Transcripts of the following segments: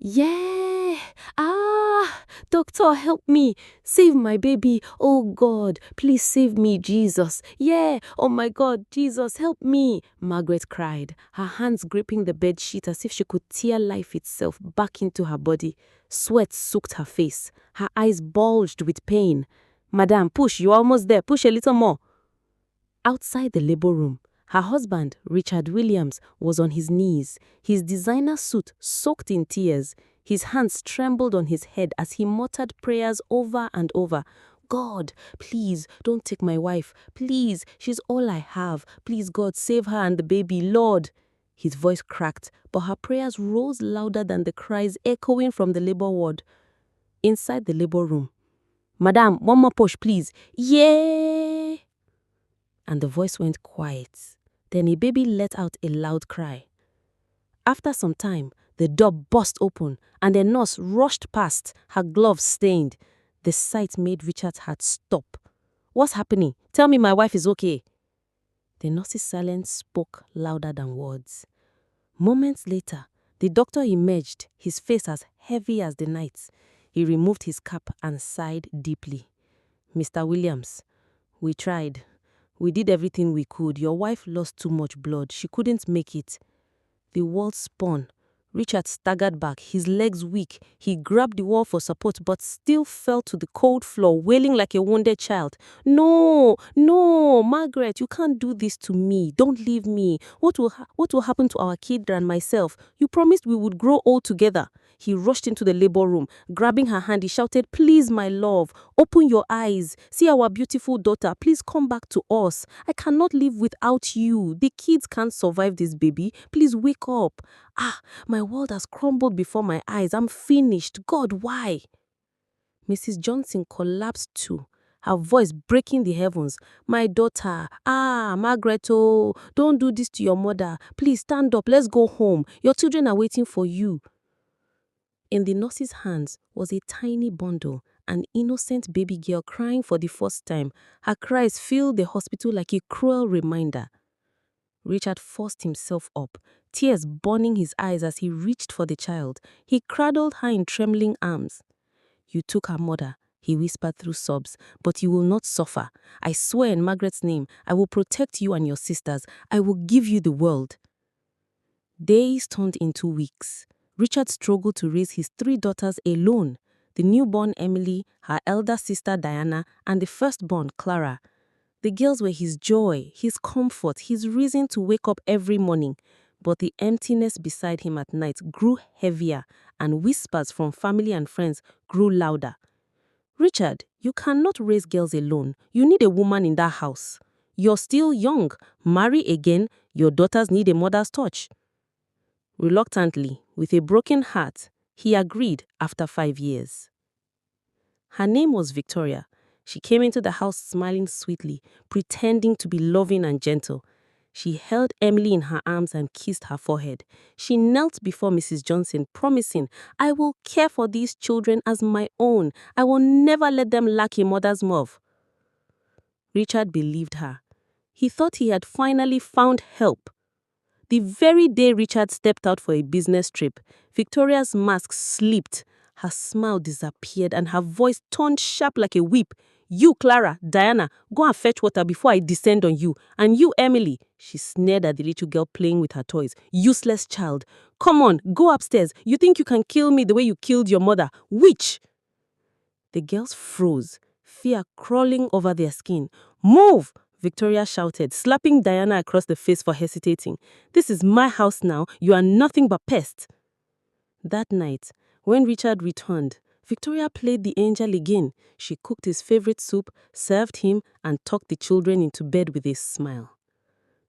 Yeah. Doctor, help me. Save my baby. Oh God, please save me, Jesus. Yeah. Oh my God, Jesus, help me. Margaret cried, her hands gripping the bedsheet as if she could tear life itself back into her body. Sweat soaked her face. Her eyes bulged with pain. Madam, push, you're almost there. Push a little more. Outside the labor room, her husband, Richard Williams, was on his knees, his designer suit soaked in tears. His hands trembled on his head as he muttered prayers over and over. God, please, don't take my wife. Please, she's all I have. Please, God, save her and the baby, Lord. His voice cracked, but her prayers rose louder than the cries echoing from the labor ward. Inside the labor room, Madam, one more push, please. Yeah! And the voice went quiet. Then a baby let out a loud cry. After some time, the door burst open and a nurse rushed past, her gloves stained. The sight made Richard's heart stop. What's happening? Tell me my wife is okay. The nurse's silence spoke louder than words. Moments later, the doctor emerged, his face as heavy as the night. He removed his cap and sighed deeply. Mr. Williams, we tried. We did everything we could. Your wife lost too much blood. She couldn't make it. The wall spun. Richard staggered back, his legs weak. He grabbed the wall for support but still fell to the cold floor, wailing like a wounded child. No, Margaret, you can't do this to me. Don't leave me. What will happen to our kid and myself? You promised we would grow old together. He rushed into the labor room. Grabbing her hand, he shouted, please, my love, open your eyes. See our beautiful daughter. Please come back to us. I cannot live without you. The kids can't survive this baby. Please wake up. My world has crumbled before my eyes. I'm finished. God, why? Mrs. Johnson collapsed too, her voice breaking the heavens. My daughter, Margaret, oh, don't do this to your mother. Please stand up. Let's go home. Your children are waiting for you. In the nurse's hands was a tiny bundle, an innocent baby girl crying for the first time. Her cries filled the hospital like a cruel reminder. Richard forced himself up, tears burning his eyes as he reached for the child. He cradled her in trembling arms. You took her mother, he whispered through sobs, but you will not suffer. I swear in Margaret's name, I will protect you and your sisters. I will give you the world. Days turned into weeks. Richard struggled to raise his 3 daughters alone, the newborn Emily, her elder sister Diana, and the firstborn Clara. The girls were his joy, his comfort, his reason to wake up every morning. But the emptiness beside him at night grew heavier, and whispers from family and friends grew louder. Richard, you cannot raise girls alone. You need a woman in that house. You're still young. Marry again. Your daughters need a mother's touch. Reluctantly, with a broken heart, he agreed after 5 years. Her name was Victoria. She came into the house smiling sweetly, pretending to be loving and gentle. She held Emily in her arms and kissed her forehead. She knelt before Mrs. Johnson, promising, I will care for these children as my own. I will never let them lack a mother's love. Richard believed her. He thought he had finally found help. The very day Richard stepped out for a business trip, Victoria's mask slipped, her smile disappeared, and her voice turned sharp like a whip. You, Clara, Diana, go and fetch water before I descend on you. And you, Emily, she sneered at the little girl playing with her toys. Useless child. Come on, go upstairs. You think you can kill me the way you killed your mother. Witch! The girls froze, fear crawling over their skin. Move! Victoria shouted, slapping Diana across the face for hesitating. This is my house now. You are nothing but pest. That night, when Richard returned, Victoria played the angel again. She cooked his favorite soup, served him, and tucked the children into bed with a smile.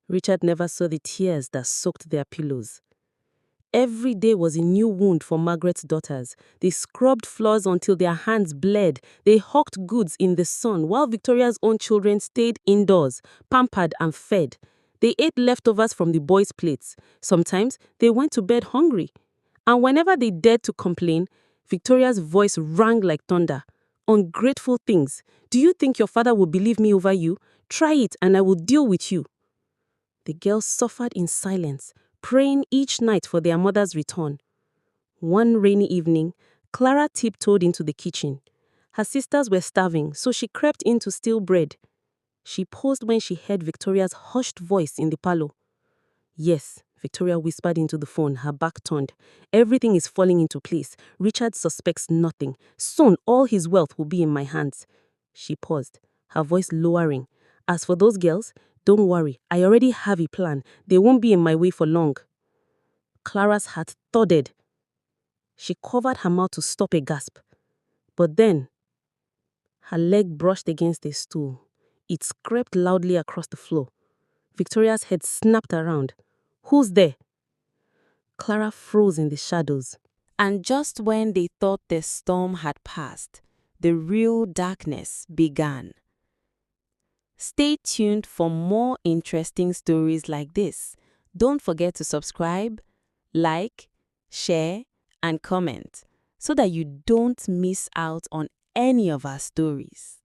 Richard never saw the tears that soaked their pillows. Every day was a new wound for Margaret's daughters. They scrubbed floors until their hands bled. They hawked goods in the sun, while Victoria's own children stayed indoors, pampered and fed. They ate leftovers from the boys' plates. Sometimes they went to bed hungry. And whenever they dared to complain, Victoria's voice rang like thunder. Ungrateful things. Do you think your father will believe me over you? Try it and I will deal with you. The girls suffered in silence, praying each night for their mother's return. One rainy evening, Clara tiptoed into the kitchen. Her sisters were starving, so she crept in to steal bread. She paused when she heard Victoria's hushed voice in the parlor. "Yes," Victoria whispered into the phone, her back turned. "Everything is falling into place. Richard suspects nothing. Soon, all his wealth will be in my hands." She paused, her voice lowering. "As for those girls, don't worry. I already have a plan. They won't be in my way for long." Clara's heart thudded. She covered her mouth to stop a gasp. But then, her leg brushed against a stool. It scraped loudly across the floor. Victoria's head snapped around. "Who's there?" Clara froze in the shadows. And just when they thought the storm had passed, the real darkness began. Stay tuned for more interesting stories like this. Don't forget to subscribe, like, share, and comment so that you don't miss out on any of our stories.